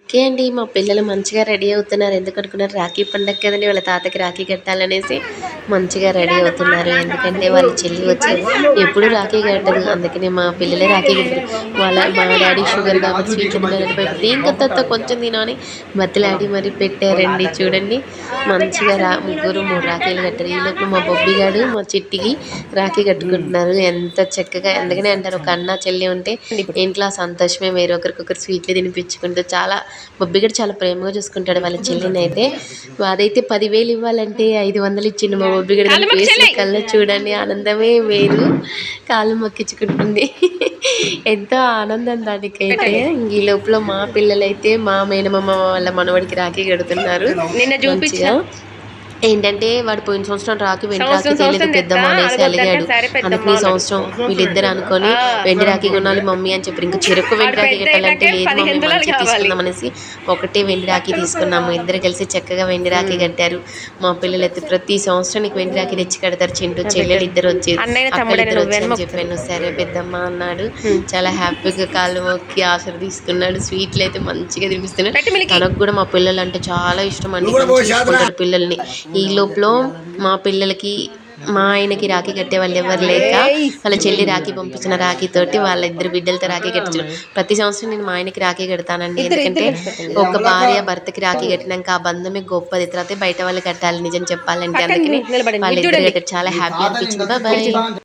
Okay అండి. మా పిల్లలు మంచిగా రెడీ అవుతున్నారు. ఎందుకనుకున్నారు, రాఖీ పండగ కదండీ! వాళ్ళ తాతకి రాఖీ కట్టాలనేసి మంచిగా రెడీ అవుతున్నారు. ఎందుకంటే వాళ్ళ చెల్లి వచ్చి ఎప్పుడు రాఖీ కట్టదు. అందుకని మా పిల్లలే రాఖీ కట్టారు. మా డాడీ షుగర్ కాబట్టి స్వీట్లు తినాలని భయపడితే ఏం కత్త కొంచెం తినని బతిలాడి మరి పెట్టారండి. చూడండి మంచిగా ముగ్గురు 3 రాఖీలు కట్టారు. ఈలోపు మా బొబ్బిగాడు మా చిట్టికి రాఖీ కట్టుకుంటున్నారు. ఎంత చక్కగా, అందుకనే అంటారు ఒక అన్న చెల్లి ఉంటే ఇంట్లో ఆ సంతోషమే వేరు. ఒకరికొకరు స్వీట్లు తినిపించుకుంటూ చాలా బొబ్బిగాడు చాలా ప్రేమగా చూసుకుంటాడు వాళ్ళ చెల్లిని అయితే. అదైతే 10,000 ఇవ్వాలంటే 500 ఇచ్చిండు మా బొబ్బిగాడు. దాని ఫేస్లో కళ్ళ చూడండి ఆనందమే వేరు. కాళ్ళు మొక్కించుకుంటుంది. ఎంతో ఆనందం దానికైతే. ఈ లోపల మా పిల్లలైతే మా మేనమామ వాళ్ళ మనవడికి రాఖీ కడుతున్నారు మంచిగా. ఏంటంటే వాడు పోయిన సంవత్సరం వెండి రాఖీ తేలేదు పెద్దమ్మ అనేసి అలిగాడు. అందుకని ఈ సంవత్సరం వీళ్ళిద్దరు అనుకొని వెండి రాఖీ కొనాలి మమ్మీ అని చెప్పి, ఇంకా చెరుకు వెండి రాఖీ కట్టాలంటే లేదు మమ్మీ మంచిగా తీసుకుందాం అనేసి ఒకటే వెండి రాఖీ తీసుకున్నాము. ఇద్దరు కలిసి చక్కగా వెండి రాఖీ కట్టారు. మా పిల్లలు అయితే ప్రతి సంవత్సరం నీకు వెండి రాఖీ తెచ్చి కడతారు చింటూ చెల్లెలు ఇద్దరు వచ్చి అక్కలు ఇద్దరు వచ్చి అని చెప్పాను. సరే పెద్దమ్మ అన్నాడు. చాలా హ్యాపీగా కాళ్ళు మొక్కి ఆశలు తీసుకున్నాడు. స్వీట్లు అయితే మంచిగా తినిపిస్తున్నాడు. తనకు కూడా మా పిల్లలు అంటే చాలా ఇష్టం అండి. చూసుకుంటారు పిల్లల్ని. ఈ లోపల మా పిల్లలకి మా ఆయనకి రాఖీ కట్టే వాళ్ళు ఎవరు లేక వాళ్ళ చెల్లి రాఖీ పంపించిన రాఖీ తోటి వాళ్ళ ఇద్దరు బిడ్డలతో రాఖీ కట్టించారు. ప్రతి సంవత్సరం నేను మా ఆయనకి రాఖీ కడతానండి. ఎందుకంటే ఒక భార్య భర్తకి రాఖీ కట్టినాక ఆ బంధమే గొప్పది. తర్వాత బయట వాళ్ళు కట్టాలి నిజం చెప్పాలంటే. అందుకని వాళ్ళిద్దరు కట్టారు. చాలా హ్యాపీ అనిపించింది. బాయ్.